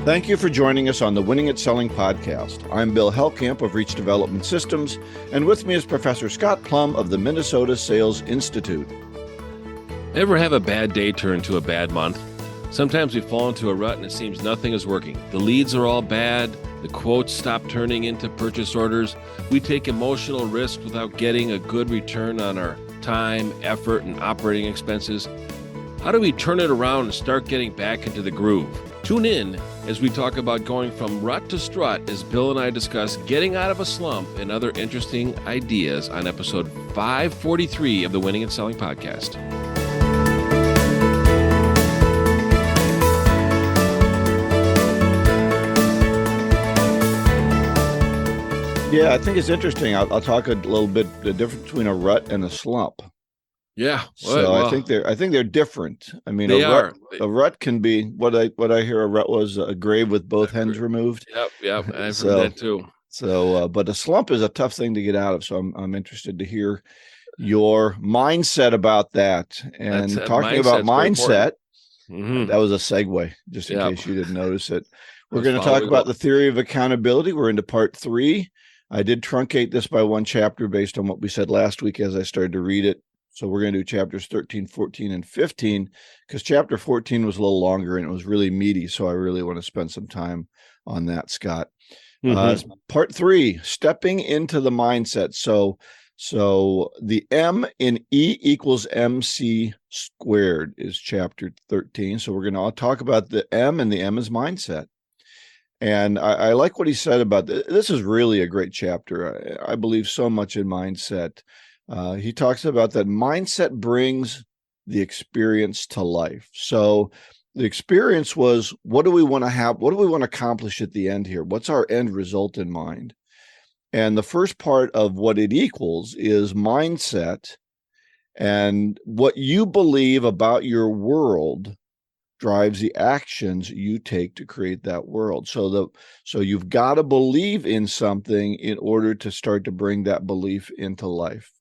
Thank you for joining us on the Winning at Selling podcast. I'm Bill Hellkamp of Reach Development Systems, and with me is Professor Scott Plum of the Minnesota Sales Institute. Ever have a bad day turn to a bad month? Sometimes we fall into a rut and it seems nothing is working. The leads are all bad, the quotes stop turning into purchase orders, we take emotional risks without getting a good return on our time, effort, and operating expenses. How do we turn it around and start getting back into the groove? Tune in as we talk about going from rut to strut as Bill and I discuss getting out of a slump and other interesting ideas on episode 543 of the Winning and Selling podcast. Yeah, I think it's interesting. I'll talk a little bit the difference between a rut and a slump. Yeah, I think they're different. I mean, a rut can be what I hear. A rut was a grave with both hens removed. Yep, I've heard that too. But a slump is a tough thing to get out of. So I'm interested to hear your mindset about that. And talking about mindset, that was a segue, just in case you didn't notice it. We're going to talk about the theory of accountability. We're into part 3. I did truncate this by one chapter based on what we said last week as I started to read it. So we're going to do chapters 13, 14, and 15, because chapter 14 was a little longer and it was really meaty. So I really want to spend some time on that, Scott. Part 3, stepping into the mindset. So the M in E equals MC squared is chapter 13. So we're going to all talk about the M, and the M is mindset. And I like what he said about this. This is really a great chapter. I believe so much in mindset. He talks about that mindset brings the experience to life. So the experience was, what do we want to have? What do we want to accomplish at the end here? What's our end result in mind? And the first part of what it equals is mindset, and what you believe about your world drives the actions you take to create that world. So you've got to believe in something in order to start to bring that belief into life.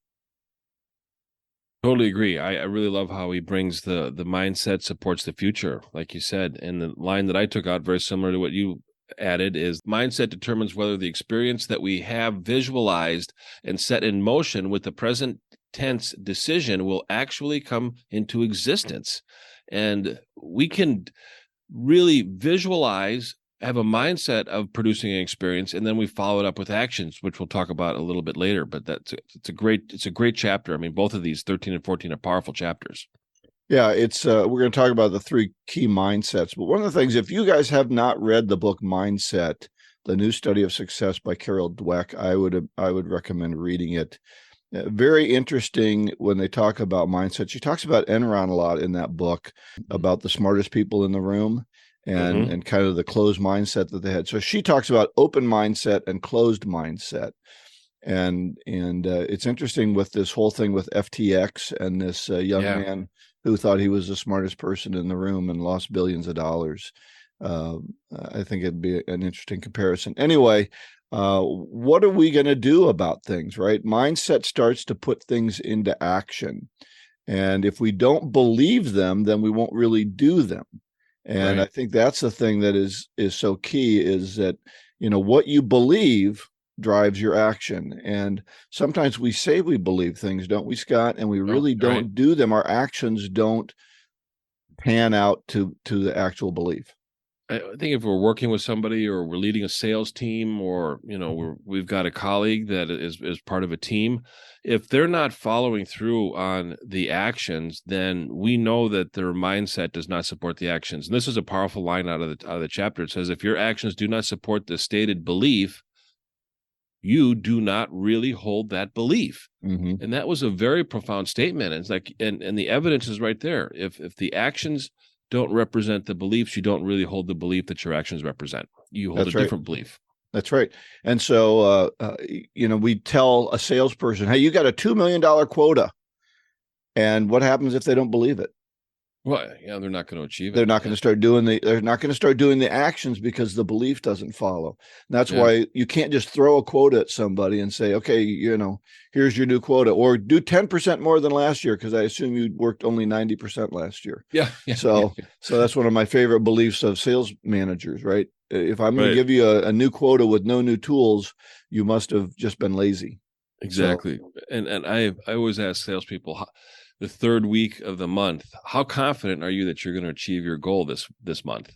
Totally agree. I really love how he brings the mindset supports the future, like you said. And the line that I took out, very similar to what you added, is mindset determines whether the experience that we have visualized and set in motion with the present tense decision will actually come into existence. And we can really visualize, have a mindset of producing an experience, and then we follow it up with actions, which we'll talk about a little bit later. But it's a great chapter. I mean, both of these 13 and 14 are powerful chapters. Yeah, it's we're going to talk about the 3 key mindsets. But one of the things, if you guys have not read the book Mindset, The New Study of Success by Carol Dweck, I would recommend reading it. Very interesting when they talk about mindset. She talks about Enron a lot in that book, about the smartest people in the room and kind of the closed mindset that they had. So she talks about open mindset and closed mindset. And it's interesting with this whole thing with FTX and this young man who thought he was the smartest person in the room and lost billions of dollars. I think it'd be an interesting comparison. Anyway, what are we going to do about things, right? Mindset starts to put things into action. And if we don't believe them, then we won't really do them. And I think that's the thing that is so key, is that, what you believe drives your action. And sometimes we say we believe things, don't we, Scott? And we really don't do them. Our actions don't pan out to the actual belief. I think if we're working with somebody, or we're leading a sales team, or we've got a colleague that is part of a team, if they're not following through on the actions, then we know that their mindset does not support the actions. And this is a powerful line out of the chapter. It says, if your actions do not support the stated belief, you do not really hold that belief. And that was a very profound statement. And it's like, and the evidence is right there. If the actions don't represent the beliefs, you don't really hold the belief that your actions represent. You hold different belief. That's right. And so, we tell a salesperson, hey, you got a $2 million quota. And what happens if they don't believe it? Well, yeah, they're not going to achieve it. They're not going to start doing the actions because the belief doesn't follow. And that's why you can't just throw a quota at somebody and say, okay, here's your new quota, or do 10% more than last year, because I assume you worked only 90% last year. Yeah. So that's one of my favorite beliefs of sales managers, right? If I'm going to give you a new quota with no new tools, you must have just been lazy. Exactly. So, and I always ask salespeople, the third week of the month, how confident are you that you're going to achieve your goal this month?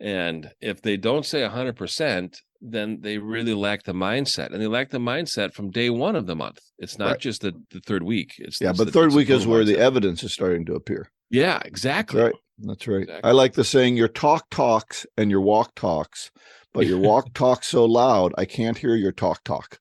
And if they don't say 100%, then they really lack the mindset, and they lack the mindset from day one of the month. It's not just the third week. But third week is where the evidence is starting to appear. Yeah, exactly. That's right. Exactly. I like the saying, your talk talks and your walk talks, but your walk talks so loud, I can't hear your talk.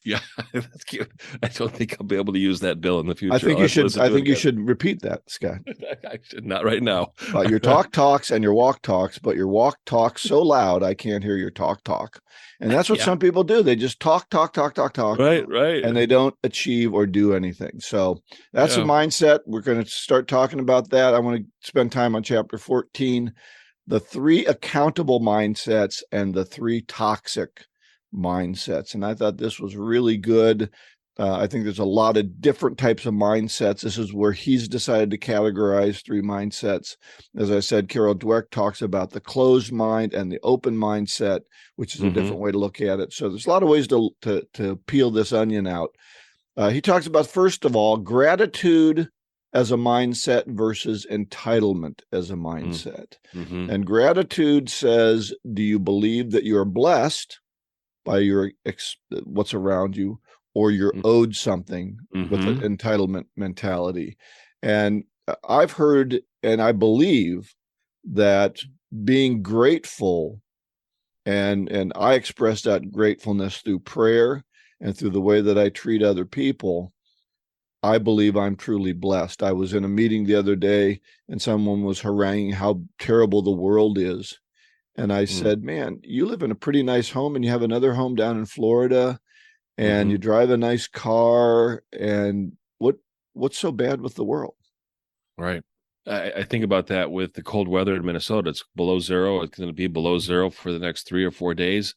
Yeah, that's cute. I don't think I'll be able to use that, Bill, in the future. I think you should repeat that, Scott. I should not right now. Your talk talks and your walk talks, but your walk talks so loud I can't hear your talk. And that's what some people do. They just talk. Right. And they don't achieve or do anything. So that's a mindset. We're going to start talking about that. I want to spend time on chapter 14, the 3 accountable mindsets and the 3 toxic mindsets. And I thought this was really good. I think there's a lot of different types of mindsets. This is where he's decided to categorize 3 mindsets. As I said, Carol Dweck talks about the closed mind and the open mindset, which is a different way to look at it. So there's a lot of ways to peel this onion out. He talks about, first of all, gratitude as a mindset versus entitlement as a mindset. And gratitude says, do you believe that you are blessed by what's around you, or you're owed something with an entitlement mentality? And I've heard, and I believe that being grateful, and I express that gratefulness through prayer and through the way that I treat other people, I believe I'm truly blessed. I was in a meeting the other day and someone was haranguing how terrible the world is. And I said, man, you live in a pretty nice home and you have another home down in Florida and you drive a nice car. And what's so bad with the world? Right. I think about that with the cold weather in Minnesota. It's below zero. It's going to be below zero for the next 3 or 4 days.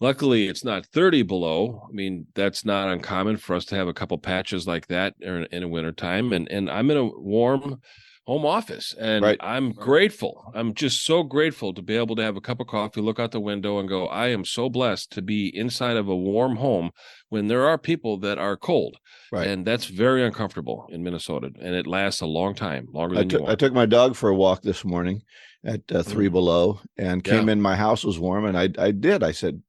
Luckily, it's not 30 below. I mean, that's not uncommon for us to have a couple patches like that in a wintertime. And I'm in a warm home office, and I'm grateful. I'm just so grateful to be able to have a cup of coffee, look out the window and go, I am so blessed to be inside of a warm home when there are people that are cold. And that's very uncomfortable in Minnesota, and it lasts a long time, longer than you want. I took my dog for a walk this morning at 3 below and came in. My house was warm, and I said,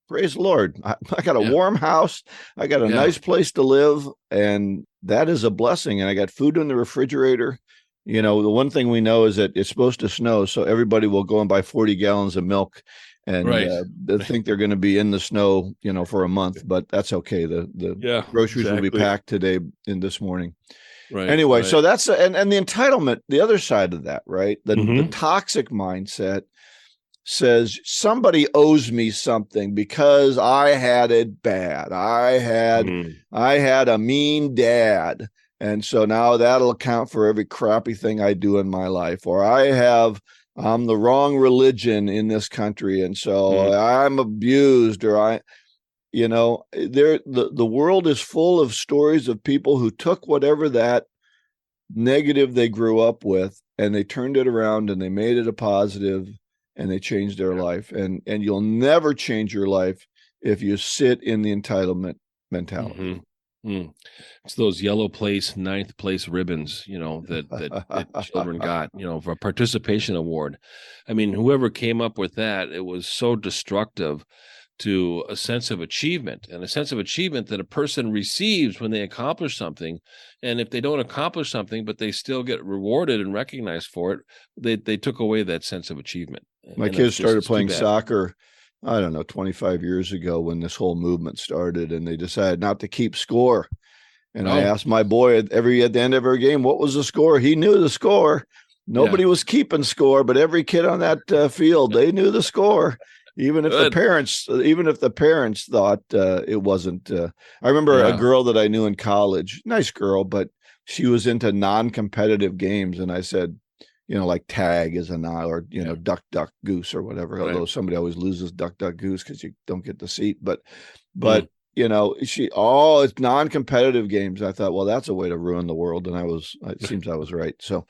praise the Lord. I got a warm house. I got a nice place to live, and that is a blessing. And I got food in the refrigerator. The one thing we know is that it's supposed to snow, so everybody will go and buy 40 gallons of milk, and they think they're going to be in the snow, for a month. But that's okay. The groceries will be packed today in this morning. Anyway, so that's and the entitlement, the other side of that, right? The toxic mindset says somebody owes me something because I had it bad. I had a mean dad. And so now that'll account for every crappy thing I do in my life, or I'm the wrong religion in this country. And so I'm abused, or the world is full of stories of people who took whatever that negative they grew up with and they turned it around and they made it a positive and they changed their life. And you'll never change your life if you sit in the entitlement mentality. It's those yellow place, 9th place ribbons, that children got, for a participation award. I mean, whoever came up with that, it was so destructive to a sense of achievement, and a sense of achievement that a person receives when they accomplish something. And if they don't accomplish something, but they still get rewarded and recognized for it, they took away that sense of achievement. My kids started playing soccer, I don't know, 25 years ago when this whole movement started, and they decided not to keep score. And I asked my boy at the end of every game, what was the score? He knew the score. Nobody was keeping score, but every kid on that field, they knew the score. Even if the parents thought it wasn't. I remember a girl that I knew in college, nice girl, but she was into non-competitive games. And I said, like tag is an I, or, duck, duck, goose or whatever. Right. Although somebody always loses duck, duck, goose because you don't get the seat. But it's non-competitive games. I thought, well, that's a way to ruin the world. And it seems I was right. So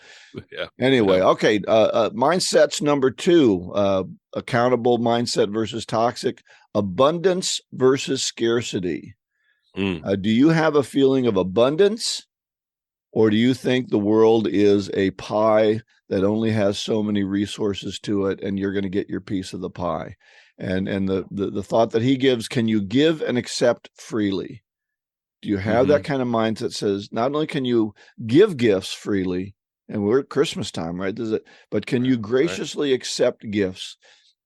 anyway, okay. Mindsets number 2, accountable mindset versus toxic, abundance versus scarcity. Do you have a feeling of abundance, or do you think the world is a pie that only has so many resources to it, and you're going to get your piece of the pie? And the thought that he gives, can you give and accept freely? Do you have that kind of mindset that says not only can you give gifts freely, and we're at Christmas time, right? But can you graciously accept gifts?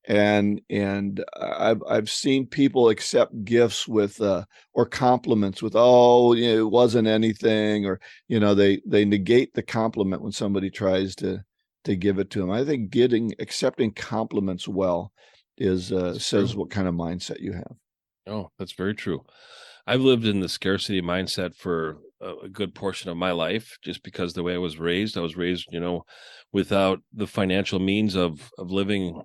And I've seen people accept gifts with or compliments with, it wasn't anything, or they negate the compliment when somebody tries to give it to them. I think accepting compliments well says what kind of mindset you have. Oh, that's very true. I've lived in the scarcity mindset for a good portion of my life, just because the way I was raised, without the financial means of living,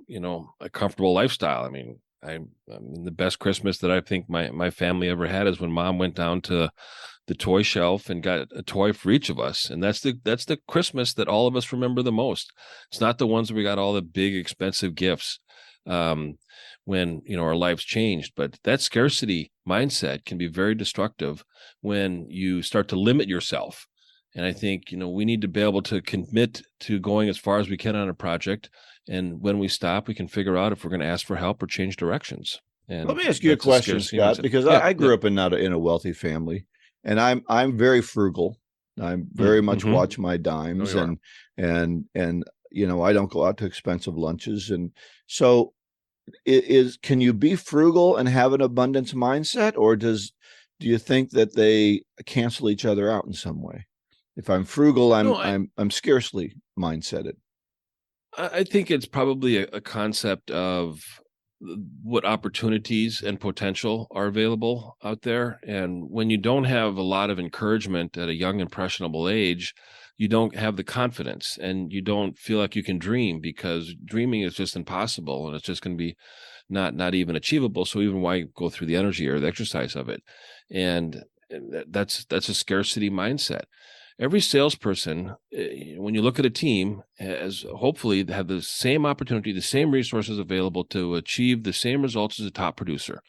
a comfortable lifestyle. I mean, the best Christmas that I think my family ever had is when Mom went down to the toy shelf and got a toy for each of us. And that's the Christmas that all of us remember the most. It's not the ones where we got all the big, expensive gifts. When our lives changed. But that scarcity mindset can be very destructive when you start to limit yourself. And I think we need to be able to commit to going as far as we can on a project, and when we stop, we can figure out if we're going to ask for help or change directions. And let me ask you a question, Scott, because I grew up in a wealthy family, and I'm very frugal. I very much watch my dimes, and I don't go out to expensive lunches, and so. Can you be frugal and have an abundance mindset, or do you think that they cancel each other out in some way? If I'm frugal, I'm scarcely mindseted. I think it's probably a concept of what opportunities and potential are available out there. And when you don't have a lot of encouragement at a young, impressionable age, you don't have the confidence, and you don't feel like you can dream, because dreaming is just impossible, and it's just going to be not even achievable. So even why go through the energy or the exercise of it? And that's a scarcity mindset. Every salesperson, when you look at a team, has hopefully have the same opportunity, the same resources available to achieve the same results as a top producer,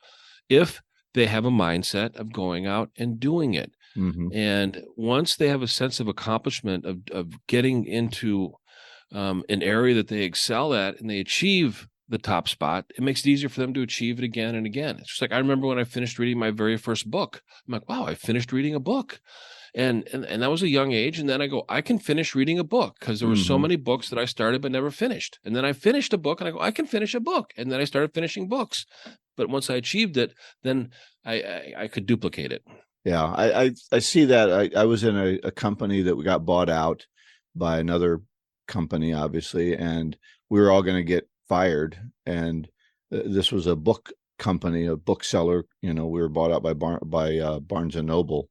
if they have a mindset of going out and doing it. And once they have a sense of accomplishment of getting into an area that they excel at, and they achieve the top spot, it makes it easier for them to achieve it again and again. It's just like, I remember when I finished reading my very first book. I'm like, wow, I finished reading a book. And that was a young age. And then I go, I can finish reading a book, because there were so many books that I started but never finished. And then I finished a book, and I go, I can finish a book. And then I started finishing books. But once I achieved it, then I could duplicate it. Yeah, I see that. I was in a company that we got bought out by another company, obviously, and we were all going to get fired. And this was a book company, a bookseller. We were bought out by Barnes and Noble,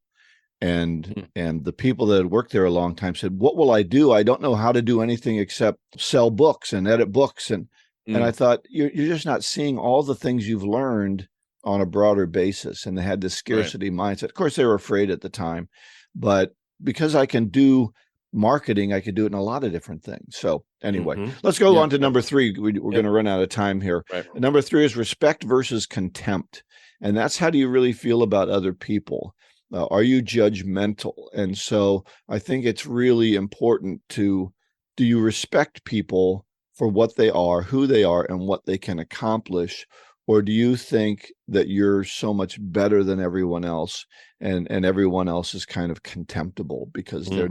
and the people that had worked there a long time said, "What will I do? I don't know how to do anything except sell books and edit books." And I thought, you're just not seeing all the things you've learned on a broader basis. And they had this scarcity mindset. Of course, they were afraid at the time, but because I can do marketing, I could do it in a lot of different things. So anyway, let's go on to number 3. We're going to run out of time here. Number 3 is respect versus contempt. And that's, how do you really feel about other people? Are you judgmental? And so I think it's really important do you respect people for what they are, who they are, and what they can accomplish? Or do you think that you're so much better than everyone else, and everyone else is kind of contemptible because they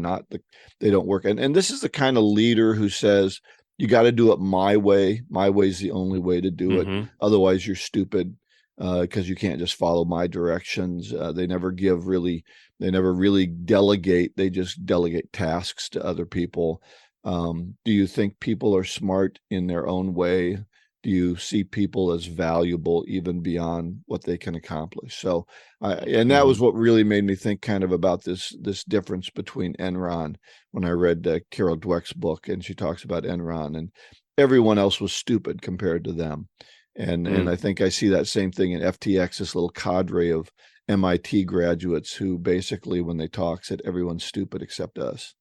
don't work? And this is the kind of leader who says, you got to do it my way. My way is the only way to do it. Otherwise, you're stupid, because you can't just follow my directions. They never really delegate. They just delegate tasks to other people. Do you think people are smart in their own way? Do you see people as valuable even beyond what they can accomplish. So, and that was what really made me think kind of about this difference between Enron when I read Carol Dweck's book, and she talks about Enron, and everyone else was stupid compared to them. And I think I see that same thing in FTX, this little cadre of MIT graduates who basically, when they talk, said everyone's stupid except us.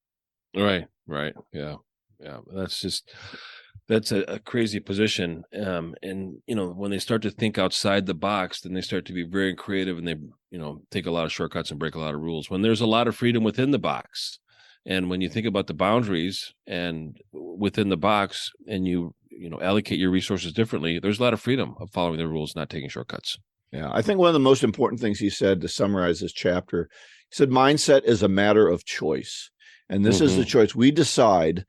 Right. Yeah. That's a crazy position. And, when they start to think outside the box, then they start to be very creative, and they, take a lot of shortcuts and break a lot of rules when there's a lot of freedom within the box. And when you think about the boundaries and within the box, and you allocate your resources differently, there's a lot of freedom of following the rules, not taking shortcuts. Yeah. I think one of the most important things he said, to summarize this chapter, he said, mindset is a matter of choice. And this is the choice. We decide,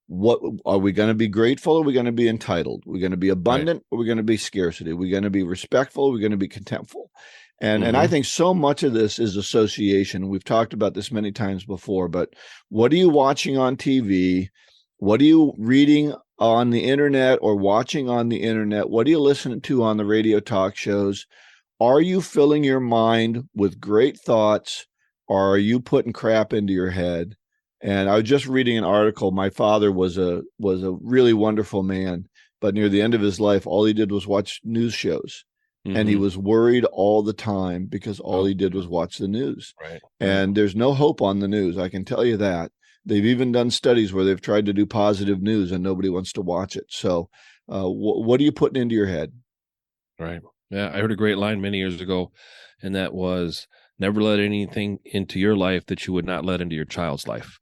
what are we going to be grateful, or are we going to be entitled? We're going to be abundant, or we're going to be scarcity? We're going to be respectful, we're going to be contemptful. And I think so much of this is association. We've talked about this many times before, but what are you watching on TV? What are you reading on the internet or watching on the internet? What are you listening to on the radio talk shows? Are you filling your mind with great thoughts, or are you putting crap into your head? And I was just reading an article. My father was a really wonderful man, but near the end of his life, all he did was watch news shows. And he was worried all the time because all he did was watch the news. Right. And there's no hope on the news. I can tell you that. They've even done studies where they've tried to do positive news and nobody wants to watch it. So what are you putting into your head? Right. Yeah. I heard a great line many years ago, and that was, never let anything into your life that you would not let into your child's life.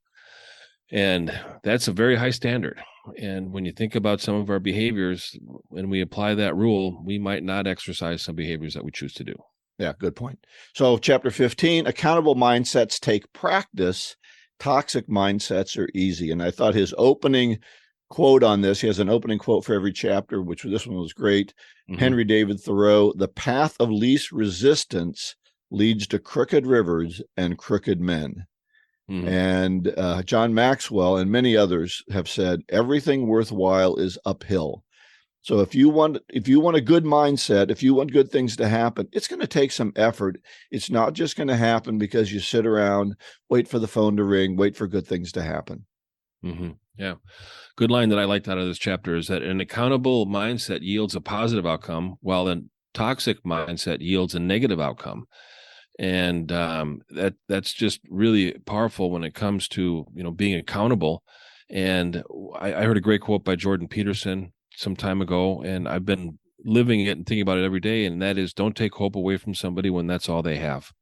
And that's a very high standard. And when you think about some of our behaviors, when we apply that rule, we might not exercise some behaviors that we choose to do. Yeah, good point. So chapter 15, accountable mindsets take practice. Toxic mindsets are easy. And I thought his opening quote on this, he has an opening quote for every chapter, which this one was great. Henry David Thoreau, the path of least resistance leads to crooked rivers and crooked men. And John Maxwell and many others have said everything worthwhile is uphill. So if you want a good mindset, if you want good things to happen, it's going to take some effort. It's not just going to happen because you sit around, wait for the phone to ring, wait for good things to happen. Yeah. Good line that I liked out of this chapter is that an accountable mindset yields a positive outcome, while a toxic mindset yields a negative outcome. And that's just really powerful when it comes to, being accountable. And I heard a great quote by Jordan Peterson some time ago, and I've been living it and thinking about it every day. And that is, don't take hope away from somebody when that's all they have.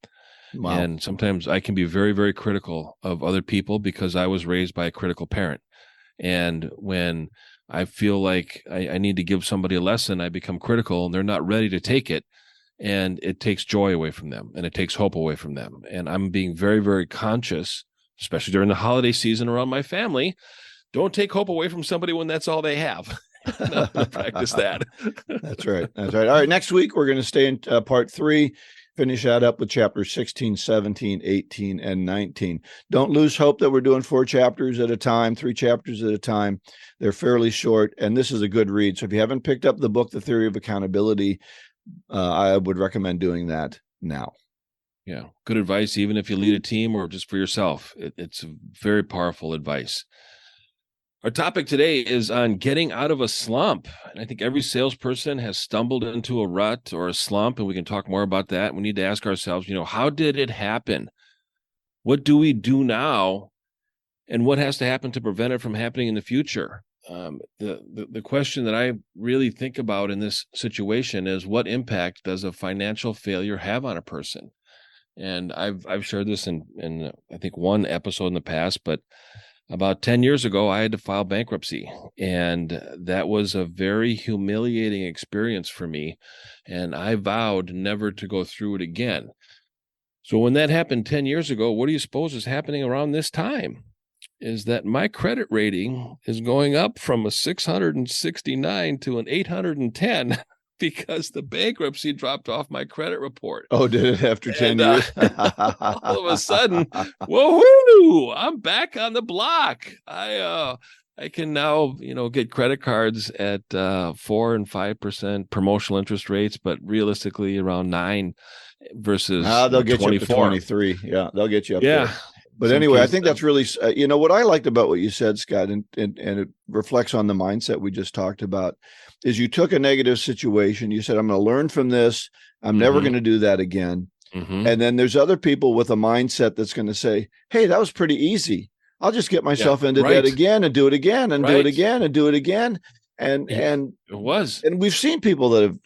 Wow. And sometimes I can be very, very critical of other people because I was raised by a critical parent. And when I feel like I need to give somebody a lesson, I become critical, and they're not ready to take it. And it takes joy away from them, and it takes hope away from them. And I'm being very, very conscious, especially during the holiday season around my family. Don't take hope away from somebody when that's all they have. I'm going to practice that. That's right. All right. Next week, we're going to stay in part 3, finish that up with chapters 16, 17, 18, and 19. Don't lose hope that we're doing 4 chapters at a time, 3 chapters at a time. They're fairly short, and this is a good read. So if you haven't picked up the book, The Theory of Accountability, I would recommend doing that now. Yeah. Good advice, even if you lead a team or just for yourself. It's very powerful advice. Our topic today is on getting out of a slump. And I think every salesperson has stumbled into a rut or a slump, and we can talk more about that. We need to ask ourselves, how did it happen? What do we do now? And what has to happen to prevent it from happening in the future? The question that I really think about in this situation is, what impact does a financial failure have on a person? And I've shared this in I think one episode in the past, but about 10 years ago, I had to file bankruptcy, and that was a very humiliating experience for me. And I vowed never to go through it again. So when that happened 10 years ago, what do you suppose is happening around this time? Is that my credit rating is going up from a 669 to an 810 because the bankruptcy dropped off my credit report. Oh, did it after 10 years? All of a sudden, woohoo, I'm back on the block. I I can now, get credit cards at 4 and 5% promotional interest rates, but realistically around 9 versus they'll get 24. You up to 23. Yeah, they'll get you up there. But anyway, I think that's really, what I liked about what you said, Scott, and it reflects on the mindset we just talked about, is you took a negative situation. You said, I'm going to learn from this. I'm never going to do that again. And then there's other people with a mindset that's going to say, hey, that was pretty easy. I'll just get myself into debt again and do it again and do it again and do it again. And it was. And we've seen people that have,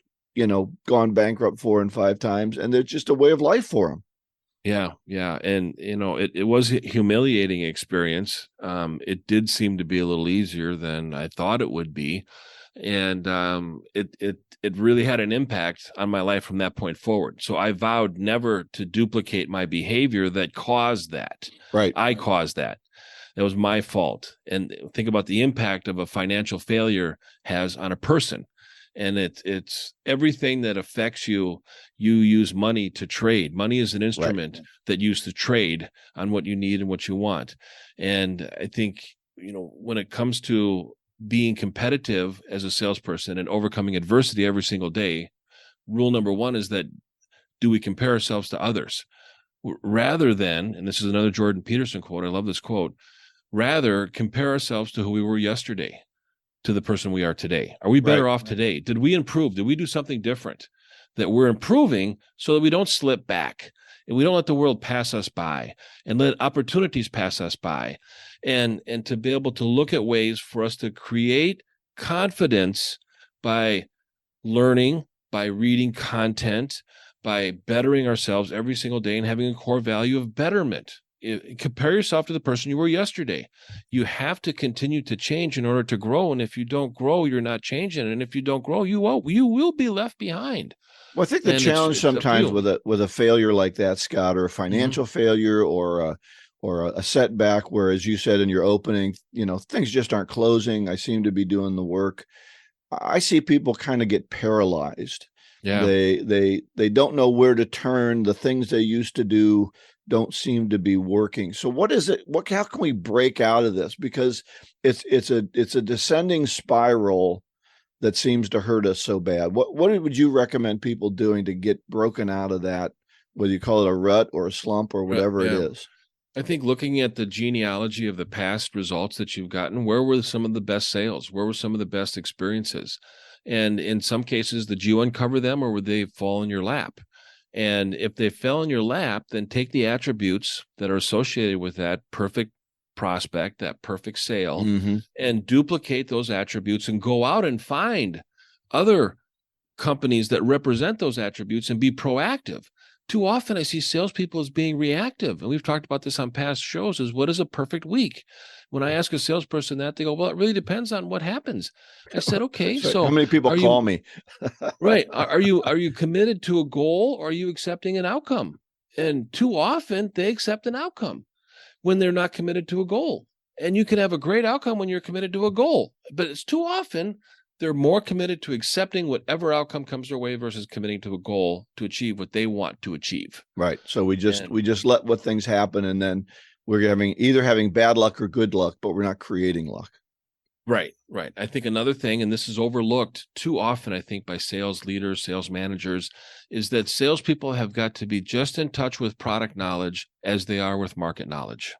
gone bankrupt 4 and 5 times, and they're just a way of life for them. Yeah. Yeah. And, it was a humiliating experience. It did seem to be a little easier than I thought it would be. And it really had an impact on my life from that point forward. So I vowed never to duplicate my behavior that caused that. Right. I caused that. That was my fault. And think about the impact of a financial failure has on a person. And it's everything that affects you. You use money to trade. Money is an instrument that you use to trade on what you need and what you want. And I think, when it comes to being competitive as a salesperson and overcoming adversity every single day, rule number 1 is that, do we compare ourselves to others? Rather than, and this is another Jordan Peterson quote, I love this quote, rather compare ourselves to who we were yesterday, to the person we are today. Are we better off today? Did we improve? Did we do something different that we're improving so that we don't slip back and we don't let the world pass us by and let opportunities pass us by, and to be able to look at ways for us to create confidence by learning, by reading content, by bettering ourselves every single day and having a core value of betterment. Compare yourself to the person you were yesterday. You have to continue to change in order to grow. And if you don't grow, you're not changing. And if you don't grow, you will be left behind. Well, I think the challenge sometimes with a failure like that, Scott, or a financial failure or a setback, where, as you said in your opening, things just aren't closing. I seem to be doing the work. I see people kind of get paralyzed. Yeah. They don't know where to turn. The things they used to do don't seem to be working. So what is it? How can we break out of this? Because it's a descending spiral that seems to hurt us so bad. What would you recommend people doing to get broken out of that, whether you call it a rut or a slump or whatever it is? I think looking at the genealogy of the past results that you've gotten, where were some of the best sales? Where were some of the best experiences? And in some cases, did you uncover them, or would they fall in your lap? And if they fell in your lap, then take the attributes that are associated with that perfect prospect, that perfect sale, and duplicate those attributes and go out and find other companies that represent those attributes and be proactive. Too often I see salespeople as being reactive. And we've talked about this on past shows, is what is a perfect week? When I ask a salesperson that, they go, well, it really depends on what happens. I said, okay, so how many people call me? Right. Are you committed to a goal, or are you accepting an outcome? And too often they accept an outcome when they're not committed to a goal. And you can have a great outcome when you're committed to a goal, but it's too often they're more committed to accepting whatever outcome comes their way versus committing to a goal to achieve what they want to achieve. Right. So we just let what things happen, and then we're having bad luck or good luck, but we're not creating luck. Right. I think another thing, and this is overlooked too often, I think, by sales leaders, sales managers, is that salespeople have got to be just in touch with product knowledge as they are with market knowledge.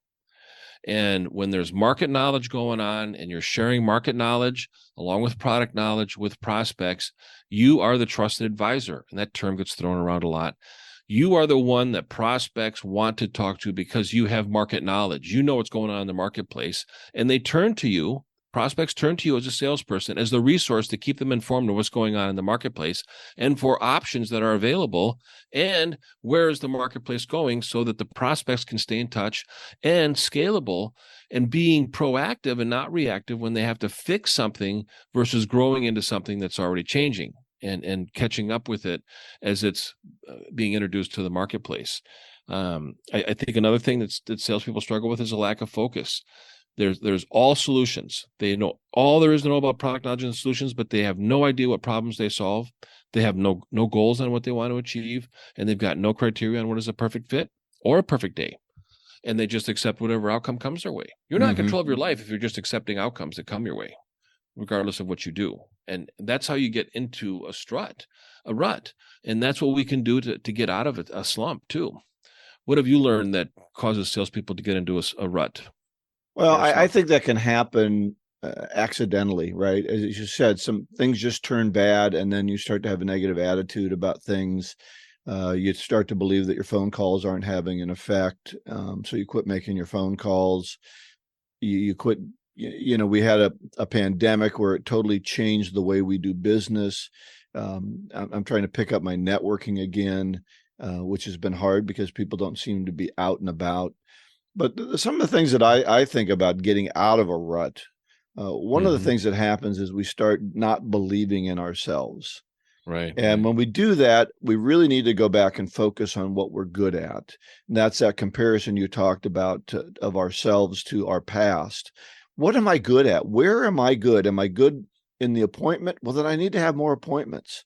And when there's market knowledge going on and you're sharing market knowledge along with product knowledge with prospects, you are the trusted advisor. And that term gets thrown around a lot. You are the one that prospects want to talk to because you have market knowledge. You know what's going on in the marketplace, and they turn to you. Prospects turn to you as a salesperson, as the resource to keep them informed of what's going on in the marketplace and for options that are available and where is the marketplace going, so that the prospects can stay in touch and scalable and being proactive and not reactive when they have to fix something versus growing into something that's already changing and catching up with it as it's being introduced to the marketplace. I think another thing that salespeople struggle with is a lack of focus. There's all solutions. They know all there is to know about product knowledge and solutions, but they have no idea what problems they solve. They have no goals on what they want to achieve, and they've got no criteria on what is a perfect fit or a perfect day. and they just accept whatever outcome comes their way. You're not in control of your life if you're just accepting outcomes that come your way, regardless of what you do. And that's how you get into a rut. And that's what we can do to get out of it, a slump too. What have you learned that causes salespeople to get into a rut? Well, I think that can happen accidentally, right? As you said, some things just turn bad, and then you start to have a negative attitude about things. You start to believe that your phone calls aren't having an effect. So you quit making your phone calls. You quit. We had a pandemic where it totally changed the way we do business. I'm trying to pick up my networking again, which has been hard because people don't seem to be out and about. But some of the things that I think about getting out of a rut, one of the things that happens is we start not believing in ourselves. Right. And when we do that, we really need to go back and focus on what we're good at. And that's that comparison you talked about of ourselves to our past. What am I good at? Where am I good? Am I good in the appointment? Well, then I need to have more appointments.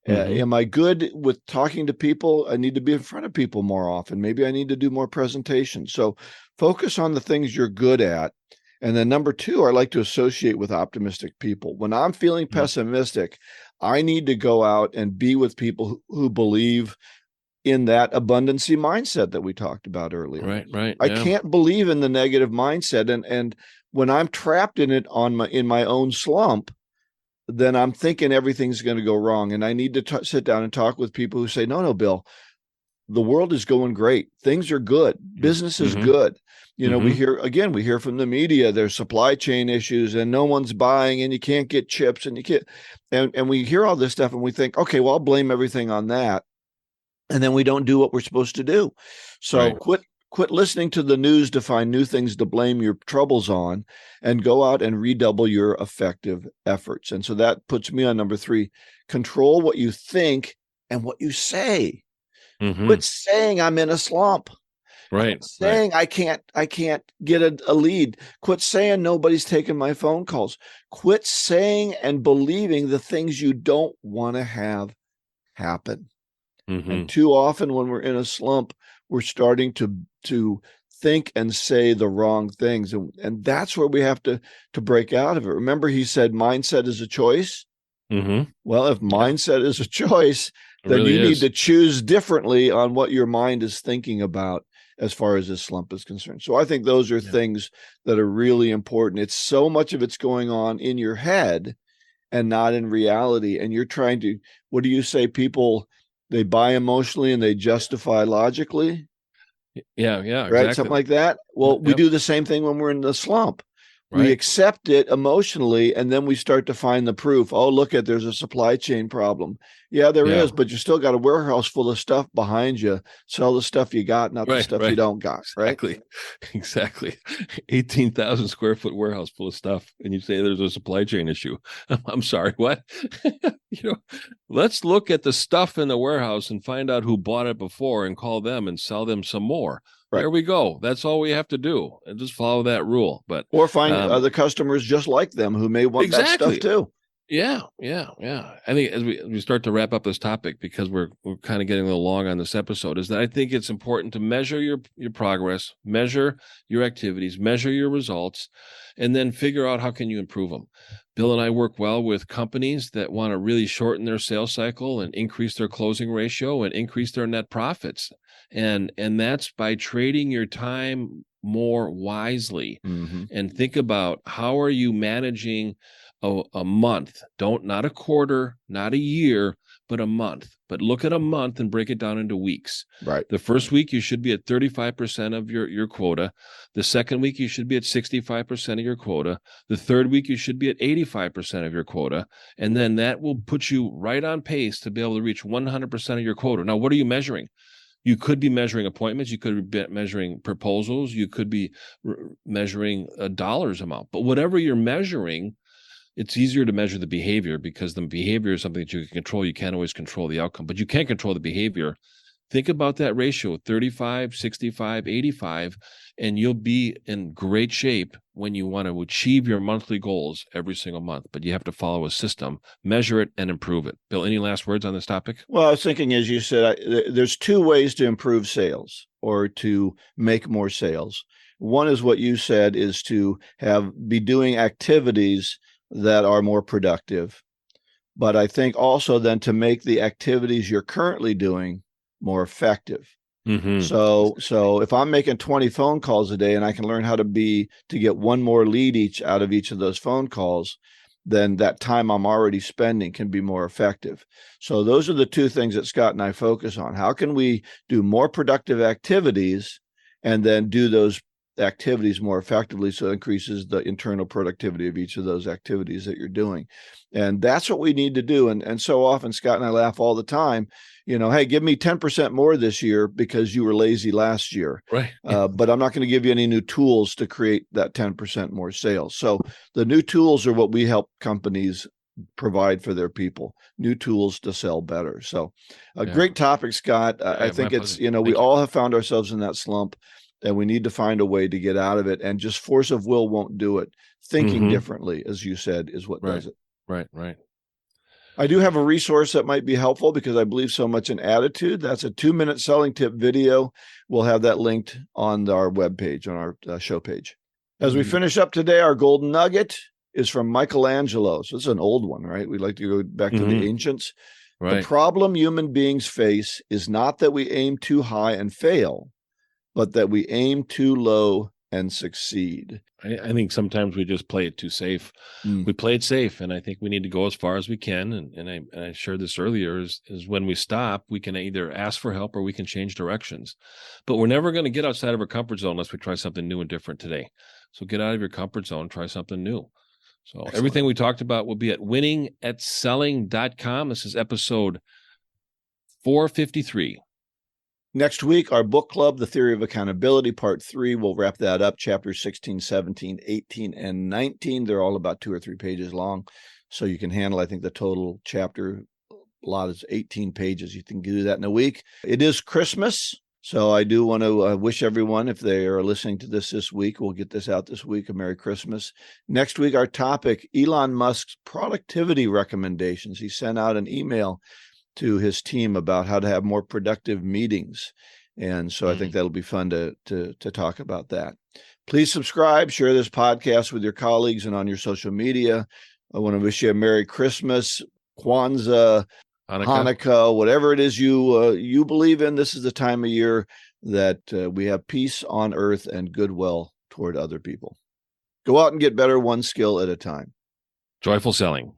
Am I good with talking to people? I need to be in front of people more often. Maybe I need to do more presentations. So focus on the things you're good at. And then number two, I like to associate with optimistic people. When I'm feeling pessimistic, I need to go out and be with people who believe in that abundancy mindset that we talked about earlier. Right. I can't believe in the negative mindset. And when I'm trapped in it in my own slump, then I'm thinking everything's going to go wrong. And I need to sit down and talk with people who say, no, Bill, the world is going great. Things are good. Business is good. We hear from the media, there's supply chain issues and no one's buying and you can't get chips and you can't. And we hear all this stuff and we think, okay, well, I'll blame everything on that. And then we don't do what we're supposed to do. So quit listening to the news to find new things to blame your troubles on, and go out and redouble your effective efforts. And so that puts me on number 3, control what you think and what you say. Quit saying I'm in a slump. Right. Quit saying I can't get a lead. Quit saying nobody's taking my phone calls. Quit saying and believing the things you don't want to have happen. And too often when we're in a slump, we're starting to think and say the wrong things. And that's where we have to break out of it. Remember, he said mindset is a choice. Well, if mindset is a choice, then you need to choose differently on what your mind is thinking about as far as this slump is concerned. So I think those are things that are really important. It's so much of it's going on in your head and not in reality. And you're trying to, what do you say? People, they buy emotionally and they justify logically. Yeah. Right. Exactly. Something like that. Well, we do the same thing when we're in the slump. We accept it emotionally, and then we start to find the proof. Oh, look there's a supply chain problem. Yeah, there is, but you still got a warehouse full of stuff behind you. Sell the stuff you got, not the stuff you don't got. Exactly. 18,000 square foot warehouse full of stuff, and you say there's a supply chain issue. I'm sorry, what? Let's look at the stuff in the warehouse and find out who bought it before and call them and sell them some more. There we go. That's all we have to do, and just follow that rule. Or find other customers just like them who may want that stuff too. Yeah. I think as we start to wrap up this topic, because we're kind of getting a little long on this episode, is that I think it's important to measure your progress, measure your activities, measure your results, and then figure out how can you improve them. Bill and I work well with companies that want to really shorten their sales cycle and increase their closing ratio and increase their net profits. And that's by trading your time more wisely. And think about, how are you managing a month? Not a quarter, not a year, but a month. But look at a month and break it down into weeks. The first week, you should be at 35% of your quota. The second week, you should be at 65% of your quota. The third week, you should be at 85% of your quota. And then that will put you right on pace to be able to reach 100% of your quota. Now, what are you measuring? You could be measuring appointments. You could be measuring proposals. You could be measuring a dollars amount. But whatever you're measuring, it's easier to measure the behavior, because the behavior is something that you can control. You can't always control the outcome, but you can control the behavior. Think about that ratio, 35, 65, 85, and you'll be in great shape when you want to achieve your monthly goals every single month. But you have to follow a system, measure it, and improve it. Bill, any last words on this topic? Well, I was thinking, as you said, there's two ways to improve sales or to make more sales. One is what you said, is to be doing activities that are more productive. But I think also then to make the activities you're currently doing more effective. Mm-hmm. So if I'm making 20 phone calls a day and I can learn how to get one more lead out of each of those phone calls, then that time I'm already spending can be more effective. So those are the two things that Scott and I focus on. How can we do more productive activities and then do those activities more effectively, so it increases the internal productivity of each of those activities that you're doing? And that's what we need to do. And so often Scott and I laugh all the time, hey, give me 10% more this year because you were lazy last year. Right. But I'm not going to give you any new tools to create that 10% more sales. So the new tools are what we help companies provide for their people, new tools to sell better. So great topic, Scott. I think it's, we all have found ourselves in that slump, and we need to find a way to get out of it. And just force of will won't do it. Thinking differently, as you said, is what does it. Right. I do have a resource that might be helpful because I believe so much in attitude. That's a 2-minute selling tip video. We'll have that linked on our webpage, on our show page. As we finish up today, our golden nugget is from Michelangelo. So it's an old one, right? We like to go back to the ancients. Right. The problem human beings face is not that we aim too high and fail, but that we aim too low and succeed. I think sometimes we just play it too safe. We play it safe, and I think we need to go as far as we can. And I shared this earlier, is when we stop, we can either ask for help or we can change directions. But we're never going to get outside of our comfort zone unless we try something new and different today. So get out of your comfort zone, try something new. So Excellent. Everything we talked about will be at winningatselling.com. This is episode 453. Next week, our book club, The Theory of Accountability, Part 3. We'll wrap that up, chapters 16, 17, 18, and 19. They're all about 2 or 3 pages long. So you can handle, I think, the total chapter lot is 18 pages. You can do that in a week. It is Christmas. So I do want to wish everyone, if they are listening to this week, we'll get this out this week, a Merry Christmas. Next week, our topic, Elon Musk's productivity recommendations. He sent out an email to his team about how to have more productive meetings. And so I think that'll be fun to talk about that. Please subscribe, share this podcast with your colleagues and on your social media. I want to wish you a Merry Christmas, Kwanzaa, Hanukkah, whatever it is you believe in. This is the time of year that we have peace on earth and goodwill toward other people. Go out and get better one skill at a time. Joyful selling.